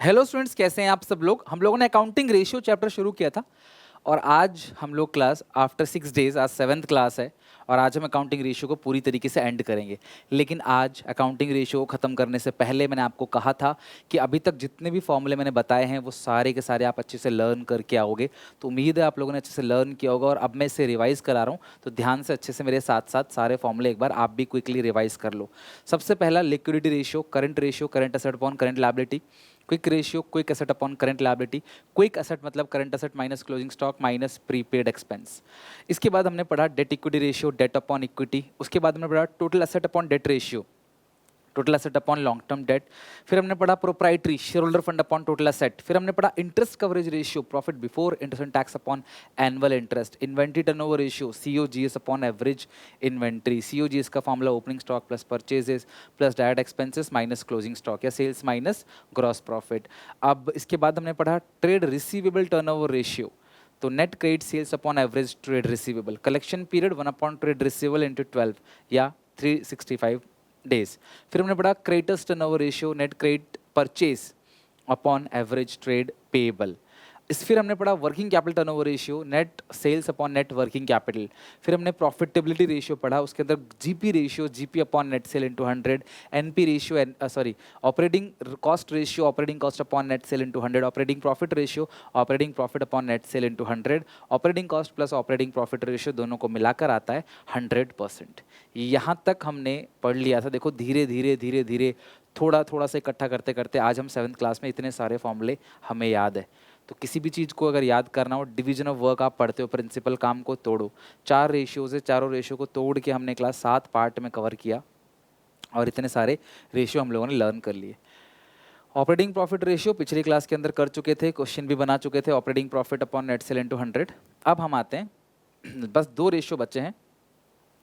Hello students, कैसे हैं आप सब लोग। हम लोगों ने अकाउंटिंग रेशियो चैप्टर शुरू किया था और आज हम लोग क्लास आफ्टर 6 डेज, आज 7th क्लास है और आज हम अकाउंटिंग रेशियो को पूरी तरीके से एंड करेंगे। लेकिन आज अकाउंटिंग रेशियो को ख़त्म करने से पहले मैंने आपको कहा था कि अभी तक जितने भी फॉर्मूले मैंने बताए हैं वो सारे के सारे आप अच्छे से लर्न करके आओगे। तो उम्मीद है आप लोगों ने अच्छे से लर्न किया होगा और अब मैं इसे रिवाइज़ करा रहा हूँ, तो ध्यान से अच्छे से मेरे साथ साथ सारे फॉर्मूले एक बार आप भी क्विकली रिवाइज कर लो। सबसे पहला liquidity ratio, current asset upon current liability. Quick ratio, quick asset upon current liability. Quick asset मतलब current asset minus closing stock minus prepaid expense. इसके बाद हमने पढ़ा debt equity ratio, debt upon equity. उसके बाद हमने पढ़ा total asset upon debt ratio, total asset upon long term debt. फिर हमने पढ़ा proprietary share holder fund upon total asset. फिर हमने पढ़ा interest coverage ratio, profit before interest and tax upon annual interest. Inventory turnover ratio, COGS upon average inventory. COGS का formula opening stock plus purchases plus direct expenses minus closing stock या sales minus gross profit. अब इसके बाद हमने पढ़ा trade receivable turnover ratio, तो net credit sales upon average trade receivable. Collection period 1 upon trade receivable into 12 या 365 days. फिर हमने पढ़ा creditors turnover ratio, net credit purchase upon average trade payable. इस फिर हमने पढ़ा working capital turnover ratio, net sales upon net working capital. फिर हमने प्रॉफिटेबिलिटी रेशियो पढ़ा, उसके अंदर GP ratio, GP upon net sale into 100। NP ratio, sorry operating cost ratio, operating cost upon net sale into 100। Operating profit ratio, operating profit upon net sale into 100। Operating cost plus operating profit ratio दोनों को मिलाकर आता है 100%। यहाँ तक हमने पढ़ लिया था। देखो धीरे धीरे धीरे धीरे थोड़ा थोड़ा से इकट्ठा करते करते आज हम 7th क्लास में इतने सारे फॉर्मूले हमें याद है। तो किसी भी चीज़ को अगर याद करना हो, डिवीजन ऑफ वर्क आप पढ़ते हो, प्रिंसिपल काम को तोड़ो। 4 रेशियोज है, चारों रेशियो को तोड़ के हमने क्लास 7 पार्ट में कवर किया और इतने सारे रेशियो हम लोगों ने लर्न कर लिए। ऑपरेटिंग प्रॉफिट रेशियो पिछली क्लास के अंदर कर चुके थे, क्वेश्चन भी बना चुके थे, operating profit upon net sale into 100। अब हम आते हैं बस 2 रेशियो बचे हैं,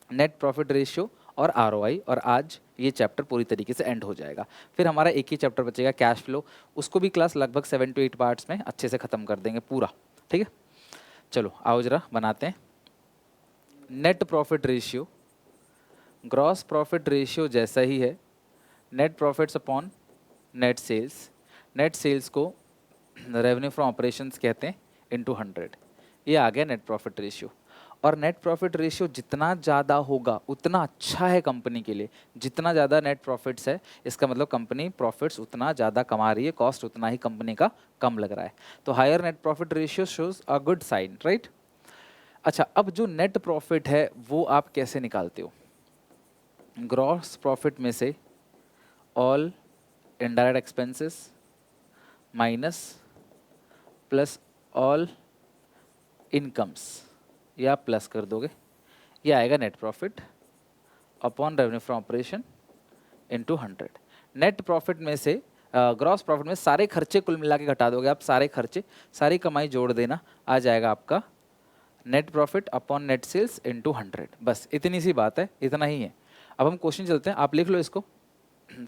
नेट प्रॉफिट रेशियो और आरओआई, और आज ये चैप्टर पूरी तरीके से एंड हो जाएगा। फिर हमारा एक ही चैप्टर बचेगा कैश फ्लो, उसको भी क्लास लगभग 7 to 8 पार्ट्स में अच्छे से ख़त्म कर देंगे पूरा। ठीक है, चलो आओ जरा बनाते हैं। Net profit ratio, gross profit ratio जैसा ही है, net profits upon net sales. Net sales को रेवेन्यू फ्रॉम ऑपरेशंस कहते हैं इंटू 100। ये आ गया नेट प्रॉफिट रेशियो। और नेट प्रॉफिट रेशियो जितना ज़्यादा होगा उतना अच्छा है कंपनी के लिए। जितना ज़्यादा नेट प्रॉफिट्स है इसका मतलब कंपनी प्रॉफिट्स उतना ज़्यादा कमा रही है, कॉस्ट उतना ही कंपनी का कम लग रहा है। तो higher net profit ratio shows a good sign, right. अच्छा, अब जो नेट प्रॉफिट है वो आप कैसे निकालते हो? ग्रॉस प्रॉफिट में से all indirect expenses minus plus all incomes, या प्लस कर दोगे, ये आएगा net profit upon revenue from operation into 100। Net profit में से ग्रॉस प्रॉफिट में सारे खर्चे कुल मिला के घटा दोगे आप, सारे खर्चे सारी कमाई जोड़ देना, आ जाएगा आपका net profit upon net sales into 100। बस इतनी सी बात है, इतना ही है। अब हम क्वेश्चन चलते हैं, आप लिख लो इसको,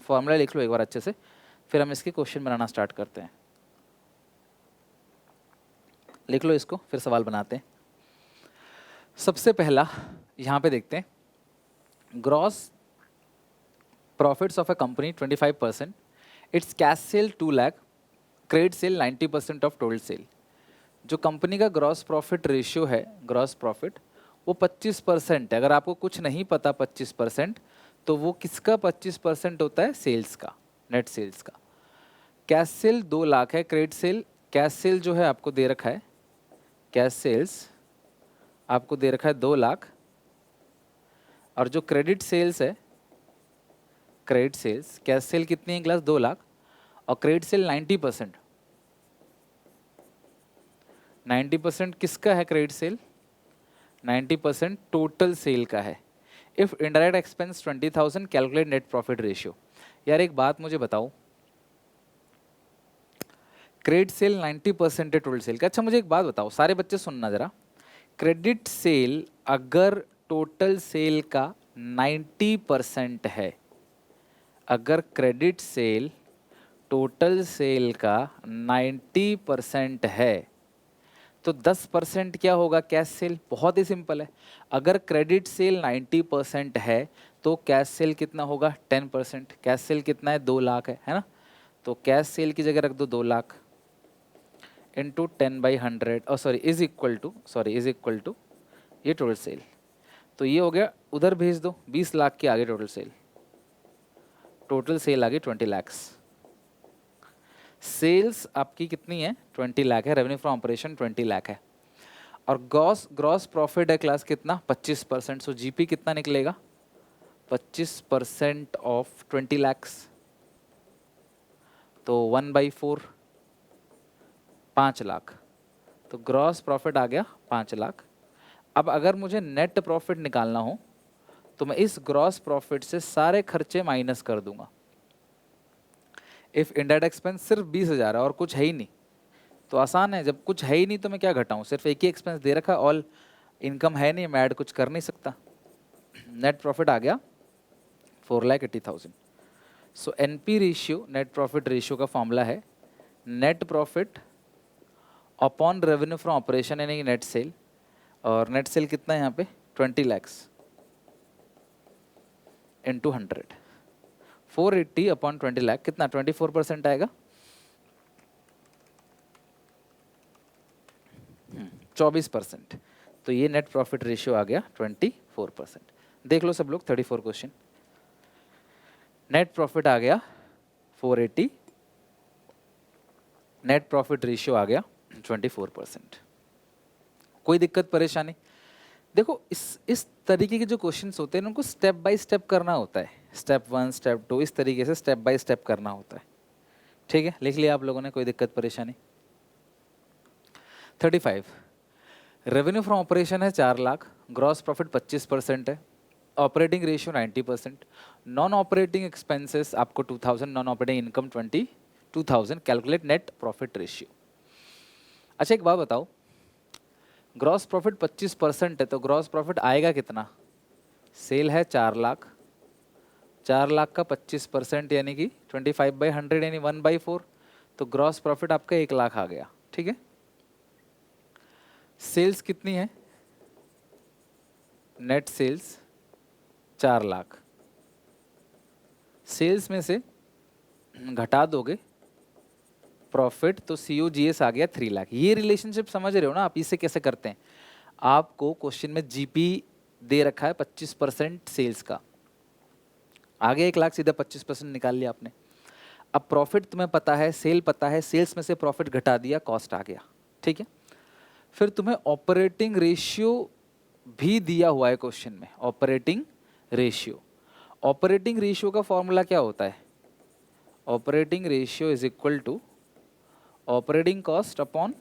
फॉर्मूला लिख लो एक बार अच्छे से, फिर हम इसके क्वेश्चन बनाना स्टार्ट करते हैं। लिख लो इसको, फिर सवाल बनाते हैं। सबसे पहला यहाँ पे देखते हैं, gross profits of a company 25%, it's cash cell 2 lakh, credit sale 90% of total sale. जो कंपनी का ग्रॉस प्रॉफिट रेशियो है, ग्रॉस प्रॉफिट, वो 25% है। अगर आपको कुछ नहीं पता 25%, तो वो किसका 25% होता है? सेल्स का, नेट सेल्स का। कैश सेल 2 लाख है, क्रेडिट सेल, कैश सेल जो है आपको दे रखा है, कैश सेल्स आपको दे रखा है 2 लाख, और जो क्रेडिट सेल्स है, क्रेडिट सेल्स, कैश सेल कितनी है क्लास? 2 लाख, और क्रेडिट सेल 90%। 90% किसका है क्रेडिट सेल? 90% टोटल सेल का है। If indirect expense 20,000, calculate net profit ratio. यार एक बात मुझे बताओ, क्रेडिट सेल 90% है टोटल सेल का। अच्छा मुझे एक बात बताओ, सारे बच्चे सुनना जरा, क्रेडिट सेल अगर टोटल सेल का 90% है, अगर क्रेडिट सेल टोटल सेल का 90% है, तो 10% क्या होगा? Cash cell. बहुत ही सिंपल है, अगर क्रेडिट सेल 90% है तो कैश सेल कितना होगा? 10%। कैश सेल कितना है? 2 लाख है ना। तो कैश सेल की जगह रख दो 2 लाख इंटू 10/100 और सॉरी इज इक्वल टू ये टोटल सेल। तो ये हो गया, उधर भेज दो 20 लाख के आगे टोटल सेल आ गई 20 lakhs। सेल्स आपकी कितनी है 20 लाख है, रेवेन्यू फ्रॉम ऑपरेशन 20 लाख है, और ग्रॉस प्रॉफिट है क्लास कितना 25%। सो जीपी कितना निकलेगा 25% ऑफ 20 lakhs, तो 1/4 5 लाख, तो ग्रॉस प्रॉफिट आ गया 5 लाख। अब अगर मुझे नेट प्रॉफिट निकालना हो तो मैं इस ग्रॉस प्रॉफिट से सारे खर्चे माइनस कर दूंगा। इफ इंडायरेक्ट एक्सपेंस सिर्फ 20,000 है और कुछ है ही नहीं, तो आसान है, जब कुछ है ही नहीं तो मैं क्या घटाऊं, सिर्फ एक ही एक्सपेंस दे रखा, ऑल इनकम है नहीं, मैं ऐड कुछ कर नहीं सकता। नेट प्रॉफिट आ गया 4,80,000। So NP ratio, net profit ratio का फॉर्मूला है net profit upon revenue from operation यानी नेट सेल, और नेट सेल कितना है यहाँ पे 20 lakhs इंटू 100, 480 अपॉन 20 लाख कितना 24% आएगा, 24%। तो ये नेट प्रॉफिट रेशियो आ गया 24%। देख लो सब लोग 34 क्वेश्चन, नेट प्रॉफिट आ गया 480, नेट प्रॉफिट रेशियो आ गया 24%। कोई दिक्कत परेशानी? देखो इस तरीके के जो क्वेश्चंस होते हैं उनको स्टेप बाय स्टेप करना होता है, स्टेप 1 स्टेप 2 इस तरीके से स्टेप बाय स्टेप करना होता है। ठीक है, लिख लिया आप लोगों ने, कोई दिक्कत परेशानी? 35 रेवेन्यू फ्रॉम ऑपरेशन है 4 लाख, ग्रॉस प्रॉफिट 25% है, operating ratio 90%, non operating expenses आपको 2000, non operating income 22,000, calculate net profit ratio. अच्छा एक बात बताओ, ग्रॉस प्रॉफिट 25% है तो ग्रॉस प्रॉफिट आएगा कितना? सेल है 4 लाख, 4 लाख का 25% यानी कि 25/100 यानी 1/4, तो ग्रॉस प्रॉफिट आपका 1 लाख आ गया। ठीक है, सेल्स कितनी है? नेट सेल्स 4 लाख, सेल्स में से घटा दोगे प्रॉफिट तो COGS आ गया 3 लाख। ये रिलेशनशिप समझ रहे हो ना आप, इसे कैसे करते हैं? आपको क्वेश्चन में जीपी दे रखा है 25% सेल्स का, आगे 1 लाख सीधा 25% निकाल लिया आपने। अब प्रॉफिट तुम्हें पता है, सेल पता है, सेल्स में से प्रॉफिट घटा दिया, कॉस्ट आ गया। ठीक है, फिर तुम्हें ऑपरेटिंग रेशियो भी दिया हुआ है क्वेश्चन में, ऑपरेटिंग रेशियो। ऑपरेटिंग रेशियो का फॉर्मूला क्या होता है? Operating ratio is equal to operating cost upon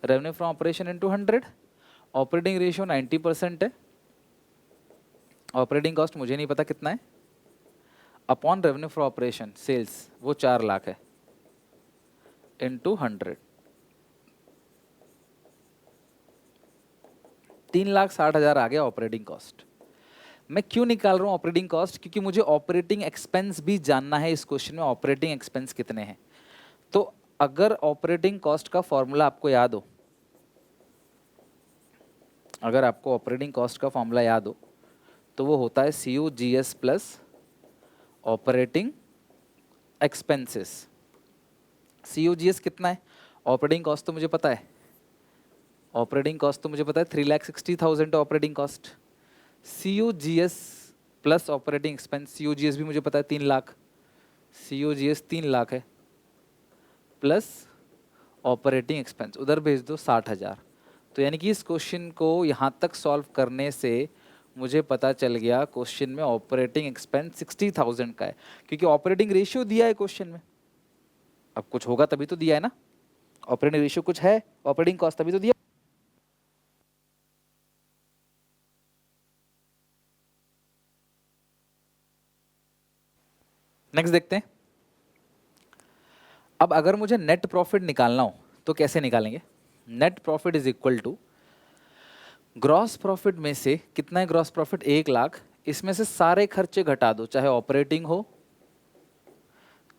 revenue from operation into 100। Operating ratio 90% है, ऑपरेटिंग कॉस्ट मुझे नहीं पता कितना है, upon revenue from operation sales वो 4 लाख है इंटू 100, 3,60,000 आ गया ऑपरेटिंग कॉस्ट। मैं क्यों निकाल रहा हूँ ऑपरेटिंग कॉस्ट? क्योंकि मुझे ऑपरेटिंग एक्सपेंस भी जानना है। इस क्वेश्चन में ऑपरेटिंग एक्सपेंस कितने हैं, तो अगर ऑपरेटिंग कॉस्ट का फॉर्मूला आपको याद हो, अगर आपको ऑपरेटिंग कॉस्ट का फॉर्मूला याद हो तो वो होता है COGS plus operating expenses. COGS कितना है? ऑपरेटिंग कॉस्ट तो मुझे पता है, ऑपरेटिंग कॉस्ट तो मुझे पता है 3,60,000 operating cost. COGS plus operating expense, COGS भी मुझे पता है 3 लाख, COGS 3 लाख है, प्लस ऑपरेटिंग एक्सपेंस उधर भेज दो 60,000। तो यानी कि इस क्वेश्चन को यहाँ तक सॉल्व करने से मुझे पता चल गया क्वेश्चन में ऑपरेटिंग एक्सपेंस 60,000 का है, क्योंकि ऑपरेटिंग रेशियो दिया है क्वेश्चन में। अब कुछ होगा तभी तो दिया है ना, ऑपरेटिंग रेशियो कुछ है, ऑपरेटिंग कॉस्ट तभी तो दिया। नेक्स्ट देखते हैं। अब अगर मुझे नेट प्रॉफिट निकालना हो तो कैसे निकालेंगे? Net profit is equal to gross profit में से कितना है? ग्रॉस प्रॉफिट 1 लाख, इसमें से सारे खर्चे घटा दो, चाहे ऑपरेटिंग हो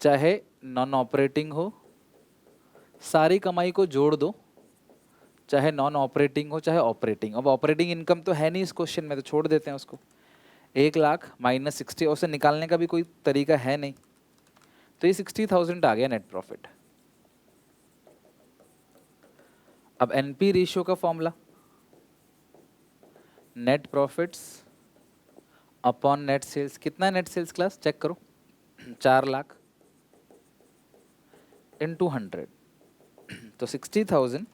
चाहे नॉन ऑपरेटिंग हो, सारी कमाई को जोड़ दो, चाहे नॉन ऑपरेटिंग हो चाहे ऑपरेटिंग। अब ऑपरेटिंग इनकम तो है नहीं इस क्वेश्चन में, तो छोड़ देते हैं उसको। 1 लाख माइनस 60, और उसे निकालने का भी कोई तरीका है नहीं, तो ये 60,000 आ गया नेट प्रॉफिट। अब एनपी रेशियो का formula, net profits upon net sales. कितना है नेट सेल्स क्लास, चेक करो, 4 लाख इंटू 100, तो 60,000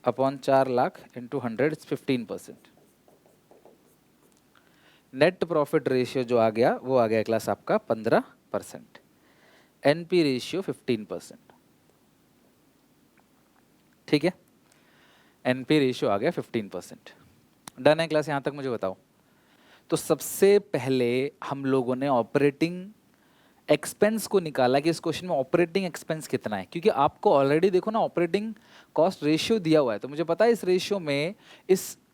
upon 4 lakh into 100 15%। Net profit ratio जो आ गया वो आ गया क्लास आपका 15%, एनपी रेशियो 15%। ठीक है, एनपी रेशियो आ गया 15%। डन है क्लास, यहां तक मुझे बताओ। तो सबसे पहले हम लोगों ने ऑपरेटिंग एक्सपेंस को निकाला कि इस क्वेश्चन में ऑपरेटिंग एक्सपेंस कितना है, क्योंकि आपको ऑलरेडी देखो ना ऑपरेटिंग कॉस्ट रेशियो दिया हुआ है, तो मुझे पता है इस रेशियो में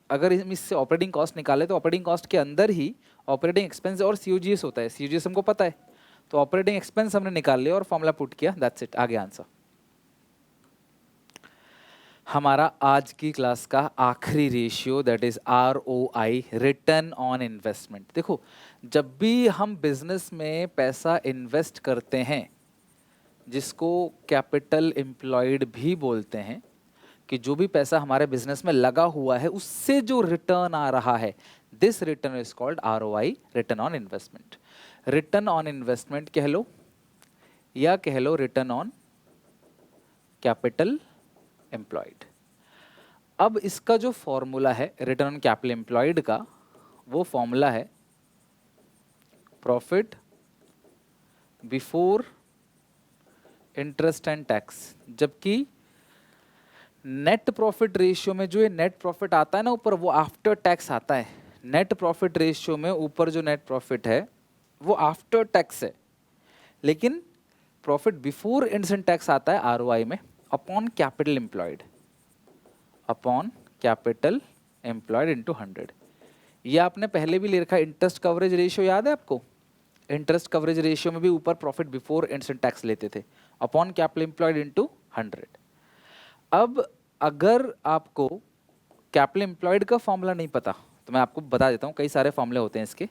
अगर हम इससे ऑपरेटिंग कॉस्ट निकाले तो ऑपरेटिंग कॉस्ट के अंदर ही ऑपरेटिंग एक्सपेंस और सीयूजीएस होता है, सीयूजीएस हमको पता है, तो ऑपरेटिंग एक्सपेंस हमने निकाल लिया और फॉर्मूला पुट किया, दैट्स इट, आ गया आंसर। हमारा आज की क्लास का आखिरी ratio that is ROI, return on investment. देखो, जब भी हम बिजनेस में पैसा इन्वेस्ट करते हैं, जिसको कैपिटल एम्प्लॉयड भी बोलते हैं, कि जो भी पैसा हमारे बिजनेस में लगा हुआ है उससे जो रिटर्न आ रहा है, this return is called ROI, return on investment. Return on investment कह लो या कह लो रिटर्न ऑन कैपिटल एम्प्लॉयड। अब इसका जो फॉर्मूला है रिटर्न ऑन कैपिटल एम्प्लॉयड का, वो फॉर्मूला है profit before interest and tax. जबकि नेट प्रॉफिट रेशियो में जो ये नेट प्रॉफिट आता है ना ऊपर, वो आफ्टर टैक्स आता है। नेट प्रॉफिट रेशियो में ऊपर जो नेट प्रॉफिट है वो आफ्टर टैक्स है, लेकिन profit before interest and tax आता है ROI में, upon capital employed, upon capital employed into 100। ये आपने पहले भी ले रखा है, इंटरेस्ट कवरेज रेशियो याद है आपको? इंटरेस्ट कवरेज रेशियो में भी ऊपर profit before interest and tax लेते थे, अपॉन कैपिटल एम्प्लॉयड इंटू 100। अब अगर आपको कैपिटल एम्प्लॉयड का फॉर्मूला नहीं पता तो मैं आपको बता देता हूँ, कई सारे फॉर्मूले होते हैं इसके।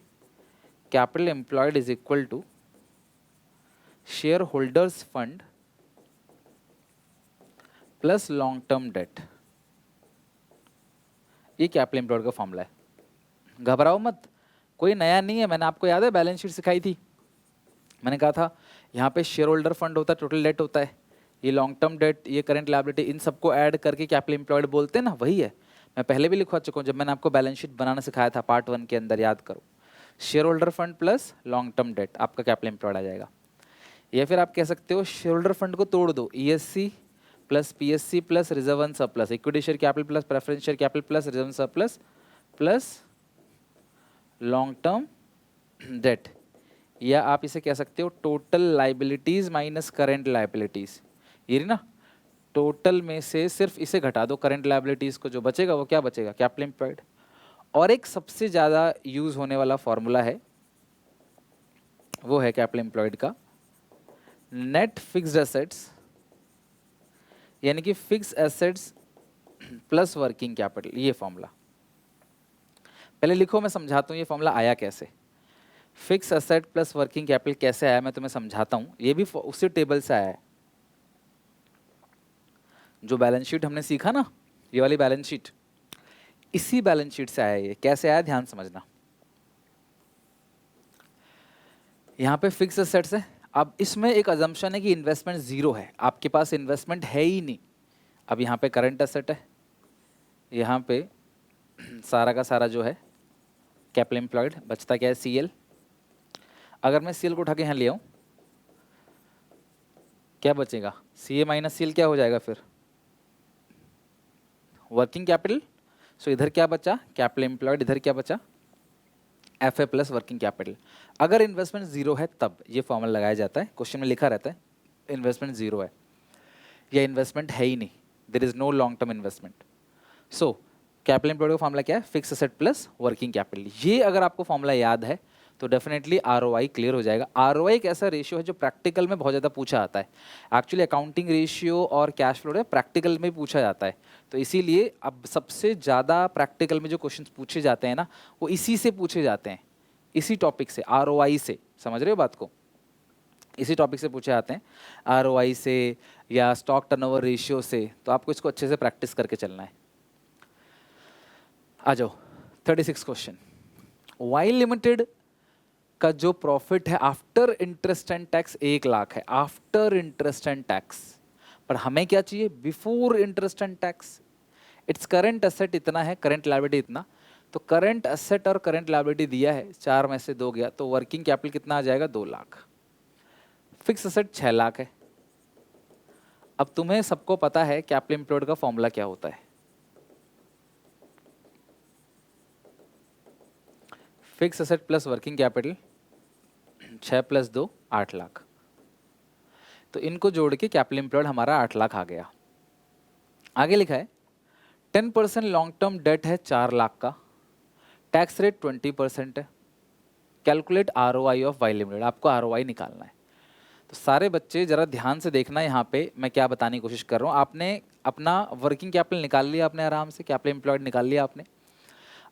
Capital employed is equal to shareholders fund plus long term debt, ये कैपिटल एम्प्लॉयड का फॉर्मूला है। घबराओ मत, कोई नया नहीं है, मैंने आपको याद है बैलेंस शीट सिखाई थी, मैंने कहा था यहाँ पे शेयर होल्डर फंड होता है, टोटल डेट होता है, ये लॉन्ग टर्म डेट, ये करंट लायबिलिटी, इन सबको ऐड करके कैपिटल एम्प्लॉयड बोलते हैं ना, वही है। मैं पहले भी लिखवा चुका हूँ जब मैंने आपको बैलेंस शीट बनाना सिखाया था पार्ट 1 के अंदर, याद करो। Share holder fund plus long term date आपका कैपिटल एम्प्लॉयड आ जाएगा। या फिर आप कह सकते हो शेयर होल्डर फंड को तोड़ दो, ESC plus PSC plus reserve and surplus, equity share capital plus preference share capital plus reserve and surplus plus long term date. या आप इसे कह सकते हो total liabilities minus current liabilities, ये ना, टोटल में से सिर्फ इसे घटा दो, करंट लाइबिलिटीज को, जो बचेगा वो क्या बचेगा, कैपिटल एम्प्लॉयड। और एक सबसे ज़्यादा यूज होने वाला फॉर्मूला है, वो है कैपिटल एम्प्लॉयड का नेट फिक्स्ड एसेट्स, यानी कि fix assets plus working capital, ये फॉर्मूला। पहले लिखो, मैं समझाता हूँ ये फॉर्मूला आया कैसे। Fix asset plus working capital कैसे आया मैं तुम्हें समझाता हूँ, ये भी उसी टेबल से आया है जो बैलेंस शीट हमने सीखा ना, ये वाली बैलेंस शीट, इसी बैलेंस शीट से आया। ये कैसे आया ध्यान समझना। यहाँ पे फिक्स एसेट्स है, अब इसमें एक अजम्पशन है कि इन्वेस्टमेंट जीरो है, आपके पास इन्वेस्टमेंट है ही नहीं। अब यहाँ पे करंट एसेट है, यहाँ पे सारा का सारा जो है कैपिटल एम्प्लॉयड, बचता क्या है CL। अगर मैं CL को उठा के यहाँ ले आऊँ, क्या बचेगा, CA माइनस CL क्या हो जाएगा फिर, वर्किंग कैपिटल। सो इधर क्या बचा, कैपिटल एम्प्लॉयड, इधर क्या बचा, FA प्लस वर्किंग कैपिटल। अगर इन्वेस्टमेंट जीरो है तब ये फॉर्मूला लगाया जाता है, क्वेश्चन में लिखा रहता है इन्वेस्टमेंट जीरो है या इन्वेस्टमेंट है ही नहीं, there is no long term investment. So capital employed का फॉर्मूला क्या है, fix asset plus working capital. ये अगर आपको फॉर्मूला याद है तो डेफिनेटली ROI क्लियर हो जाएगा। ROI एक ऐसा रेशियो है जो प्रैक्टिकल में बहुत ज़्यादा पूछा आता है। एक्चुअली अकाउंटिंग रेशियो और कैश फ्लो प्रैक्टिकल में पूछा जाता है, तो इसीलिए अब सबसे ज़्यादा प्रैक्टिकल में जो क्वेश्चंस पूछे जाते हैं ना, वो इसी से पूछे जाते हैं, इसी टॉपिक से, ROI से। समझ रहे हो बात को? इसी टॉपिक से पूछे आते हैं, आरओआई से या स्टॉक टर्नओवर रेशियो से, तो आपको इसको अच्छे से प्रैक्टिस करके चलना है। आ जाओ 36 क्वेश्चन। वाई लिमिटेड का जो प्रॉफिट है after interest and tax 1 lakh है, आफ्टर इंटरेस्ट एंड टैक्स, पर हमें क्या चाहिए before interest and tax. Its current asset इतना है, करंट लायबिलिटी इतना, तो करंट एसेट और करंट लायबिलिटी दिया है, 4 में से 2 गया, तो वर्किंग कैपिटल कितना आ जाएगा 2 लाख। फिक्स एसेट 6 लाख है। अब तुम्हें सबको पता है कैपिटल एम्प्लॉयड का फॉर्मूला क्या होता है। Fix asset plus working capital 6 + 2 8 lakh, तो इनको जोड़ के कैपिटल एम्प्लॉयड हमारा 8 लाख आ गया। आगे लिखा है 10% लॉन्ग टर्म डेट है 4 लाख का, टैक्स रेट 20% है, calculate ROI of Y limited. आपको आरओआई निकालना है। तो सारे बच्चे जरा ध्यान से देखना, यहाँ पे मैं क्या बताने की कोशिश कर रहा हूँ। आपने अपना वर्किंग कैपिटल निकाल लिया, आपने आराम से कैपिटल एम्प्लॉयड निकाल लिया आपने।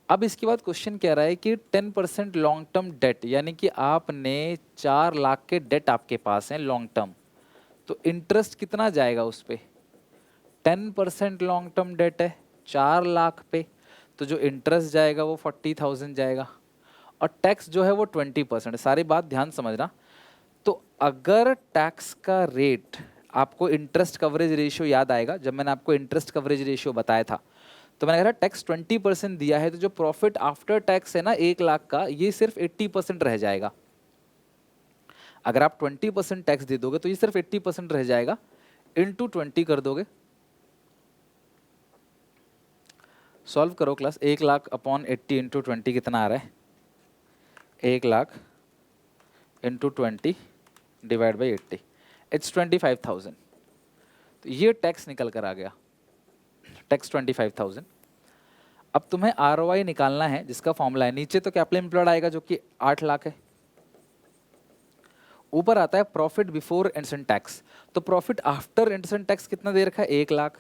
अब इसके बाद क्वेश्चन कह रहा है कि 10% लॉन्ग टर्म डेट, यानी कि आपने 4 लाख के डेट आपके पास हैं लॉन्ग टर्म, तो इंटरेस्ट कितना जाएगा उस पर। 10% लॉन्ग टर्म डेट है 4 लाख पे, तो जो इंटरेस्ट जाएगा वो 40,000 जाएगा, और टैक्स जो है वो 20%। सारी बात ध्यान समझना। तो अगर टैक्स का रेट, आपको इंटरेस्ट कवरेज रेशियो याद आएगा, जब मैंने आपको इंटरेस्ट कवरेज रेशियो बताया था, तो मैंने कहा टैक्स 20% दिया है, तो जो प्रॉफिट आफ्टर टैक्स है ना 1 लाख का, ये सिर्फ 80% रह जाएगा। अगर आप 20% टैक्स दे दोगे तो ये सिर्फ 80% रह जाएगा, इंटू 20 कर दोगे। सॉल्व करो क्लास। 1 लाख अपॉन 80 इंटू 20 कितना आ रहा है, 1 lakh into 20 divide by 80, it's 25,000। तो ये टैक्स निकल कर आ गया, टैक्स 25,000। अब तुम्हें आरओआई निकालना है, जिसका फॉर्मूला है, नीचे तो कैपिटल एम्प्लॉयड आएगा जो कि 8 लाख है, ऊपर आता है profit before interest and tax, तो profit after interest and tax कितना दे रखा है 1 लाख।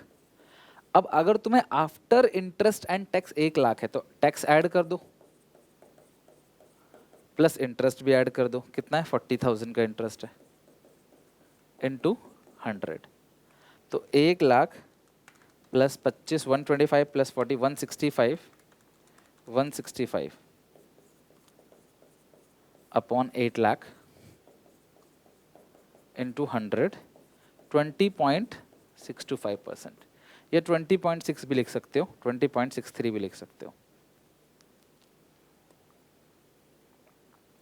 अब अगर तुम्हें after interest and tax 1 lakh है, तो टैक्स ऐड कर दो प्लस इंटरेस्ट भी ऐड कर दो, कितना है 40,000 का इंटरेस्ट है, इंटू 100, तो 1 lakh plus 25 125 plus 40 165 upon 8 lakh into 100, 20.625%, या 20.6 भी लिख सकते हो, 20.63 भी लिख सकते हो।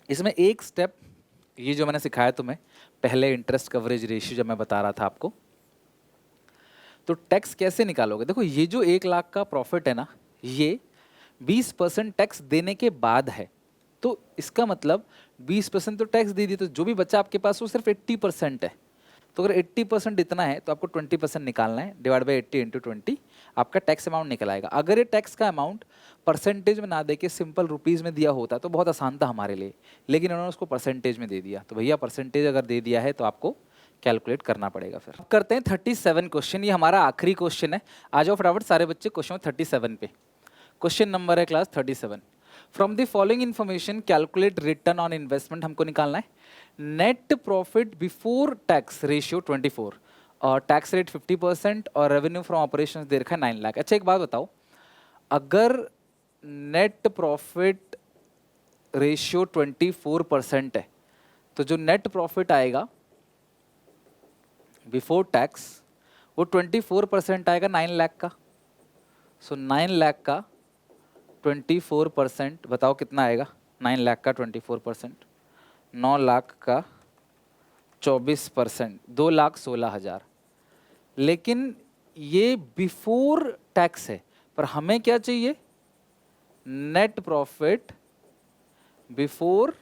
इसमें एक स्टेप, ये जो मैंने सिखाया तुम्हें पहले इंटरेस्ट कवरेज रेशियो जब मैं बता रहा था आपको, तो टैक्स कैसे निकालोगे। देखो ये जो 1 लाख का प्रॉफिट है ना, ये 20% टैक्स देने के बाद है, तो इसका मतलब 20% तो टैक्स दे दिए, तो जो भी बचा आपके पास वो सिर्फ 80% है। तो अगर 80% इतना है तो आपको 20% निकालना है, डिवाइड बाई 80 इंटू 20, आपका टैक्स अमाउंट निकल आएगा। अगर ये टैक्स का अमाउंट परसेंटेज में ना दे के सिंपल रुपीज़ में दिया होता तो बहुत आसान था हमारे लिए, लेकिन उन्होंने उसको परसेंटेज में दे दिया। तो भैया परसेंटेज अगर दे दिया है तो आपको कैलकुलेट करना पड़ेगा। फिर अब करते हैं 37 क्वेश्चन, ये हमारा आखिरी क्वेश्चन है। आ जाओ फटाफट सारे बच्चे क्वेश्चन 37 पे। क्वेश्चन नंबर है class 37, from the following information calculate return on investment. हमको निकालना है net profit before tax ratio 24, और टैक्स रेट 50%, और रेवेन्यू फ्रॉम ऑपरेशंस दे रखा है 9 लाख। अच्छा एक बात बताओ, अगर नेट प्रॉफिट रेशियो 24% है, तो जो नेट प्रॉफिट आएगा बिफोर टैक्स वो 24% आएगा 9 लाख का। सो 9 लाख का 24% बताओ कितना आएगा, 9 लाख का 24%, 9 लाख का 24%, 2,16,000। लेकिन ये बिफोर टैक्स है, पर हमें क्या चाहिए net profit before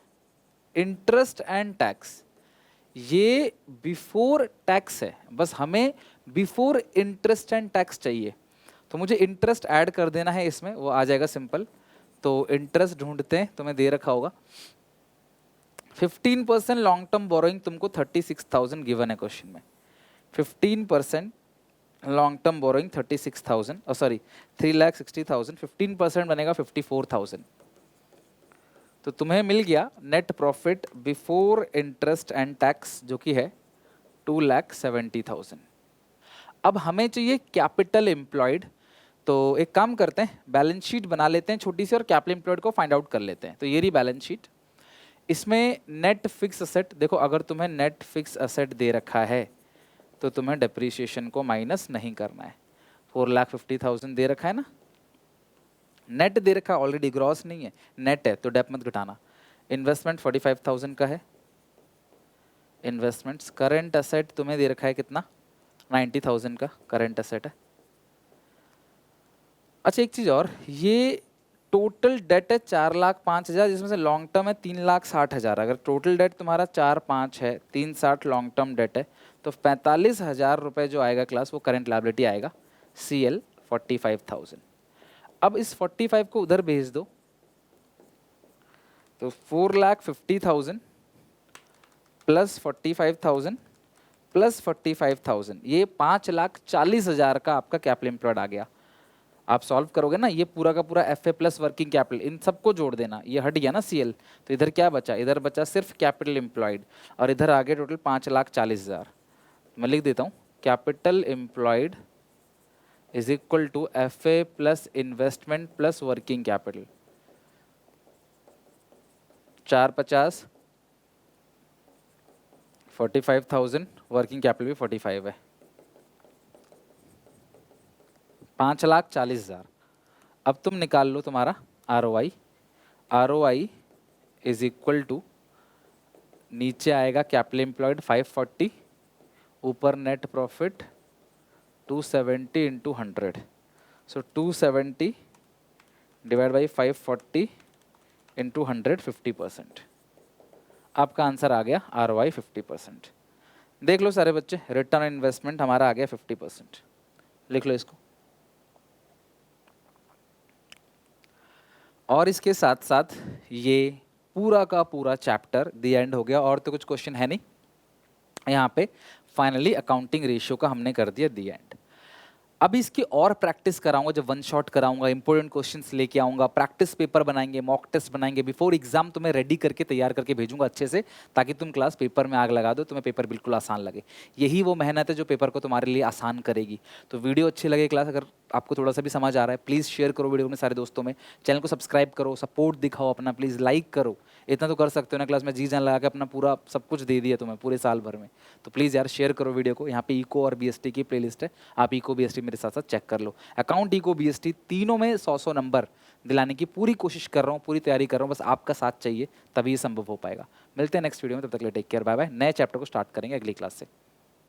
interest and tax. ये बिफोर टैक्स है, बस हमें बिफोर इंटरेस्ट एंड टैक्स चाहिए, तो मुझे इंटरेस्ट ऐड कर देना है इसमें, वो आ जाएगा सिंपल। तो इंटरेस्ट ढूंढते हैं, तुम्हें दे रखा होगा 15% लॉन्ग टर्म बोरोइंग, तुमको 36,000 गिवन है क्वेश्चन में। 15% लॉन्ग टर्म बोरोइंग 36,000, सॉरी 3,60,000, 15% बनेगा 54,000। तो तुम्हें मिल गया net profit before interest and tax जो कि है 2,70,000। अब हमें चाहिए कैपिटल एम्प्लॉयड। तो एक काम करते हैं, बैलेंस शीट बना लेते हैं छोटी सी और कैपिटल एम्प्लॉयड को फाइंड आउट कर लेते हैं। तो ये रही बैलेंस शीट। इसमें नेट फिक्स असेट, देखो अगर तुम्हें नेट फिक्स असेट दे रखा है तो तुम्हें डेप्रीशिएशन को माइनस नहीं करना है। 4,50,000 दे रखा है ना, नेट दे रखा ऑलरेडी, ग्रॉस नहीं है, नेट है तो डेप मत घटाना। इन्वेस्टमेंट 45,000 का है। इन्वेस्टमेंट्स, करंट असेट तुम्हें दे रखा है कितना, 90,000 का करंट असेट है। अच्छा एक चीज़ और, ये टोटल डेट है 4,05,000 जिसमें से लॉन्ग टर्म है 3,60,000। अगर टोटल डेट तुम्हारा 4,5 है, 3,60 लॉन्ग टर्म डेट है, तो 45,000 रुपये जो आएगा क्लास वो करंट लायबिलिटी आएगा, CL 45,000। अब इस 45 को उधर भेज दो, तो 4,50,000 प्लस 45,000 प्लस 45,000, ये 5,40,000 का आपका कैपिटल एम्प्लॉयड आ गया। आप सॉल्व करोगे ना, ये पूरा का पूरा FA प्लस वर्किंग कैपिटल, इन सबको जोड़ देना, ये हट गया ना CL, तो इधर क्या बचा, इधर बचा सिर्फ कैपिटल एम्प्लॉयड, और इधर आगे टोटल 5,40,000। मैं लिख देता हूँ, capital employed is equal to FA plus investment plus working capital. 4,50, 45,000, working capital भी 45 है, 5,40,000। अब तुम निकाल लो तुम्हारा ROI। ROI is equal to, नीचे आएगा कैपिटल एम्प्लॉयड 540, ऊपर net profit 270 into 100, so 270 divide by 540 into 100, 50%। आपका आंसर आ गया ROI 50%। देख लो सारे बच्चे, रिटर्न ऑन इन्वेस्टमेंट हमारा आ गया 50%। लिख लो इसको। और इसके साथ साथ ये पूरा का पूरा चैप्टर दी एंड हो गया, और तो कुछ क्वेश्चन है नहीं यहाँ पे। फाइनली अकाउंटिंग रेशियो का हमने कर दिया दी एंड। अब इसकी और प्रैक्टिस कराऊंगा, जब वन शॉट कराऊंगा, इंपॉर्टेंट क्वेश्चंस लेके आऊंगा, प्रैक्टिस पेपर बनाएंगे, मॉक टेस्ट बनाएंगे, बिफोर एग्जाम तुम्हें रेडी करके तैयार करके भेजूंगा अच्छे से, ताकि तुम क्लास पेपर में आग लगा दो, तुम्हें पेपर बिल्कुल आसान लगे। यही वो मेहनत है जो पेपर को तुम्हारे लिए आसान करेगी। तो वीडियो अच्छी लगे क्लास, अगर आपको थोड़ा सा भी समझ आ रहा है, प्लीज़ शेयर करो वीडियो में सारे दोस्तों में, चैनल को सब्सक्राइब करो, सपोर्ट दिखाओ अपना, प्लीज़ लाइक करो। इतना तो कर सकते हो ना क्लास में, जी जान लगा के अपना पूरा सब कुछ दे दिया तुम्हें पूरे साल भर में। तो प्लीज़ यार शेयर करो वीडियो को। यहाँ पे इको और BST की प्लेलिस्ट है, आप इको BST मेरे साथ साथ चेक कर लो। अकाउंट, इको, BST तीनों में 100 नंबर दिलाने की पूरी कोशिश कर रहा हूँ, पूरी तैयारी कर रहा हूँ, बस आपका साथ चाहिए तभी ये संभव हो पाएगा। मिलते हैं नेक्स्ट वीडियो में, तब तक के लिए टेक केयर, बाय बाय। नए चैप्टर को स्टार्ट करेंगे अगली क्लास से।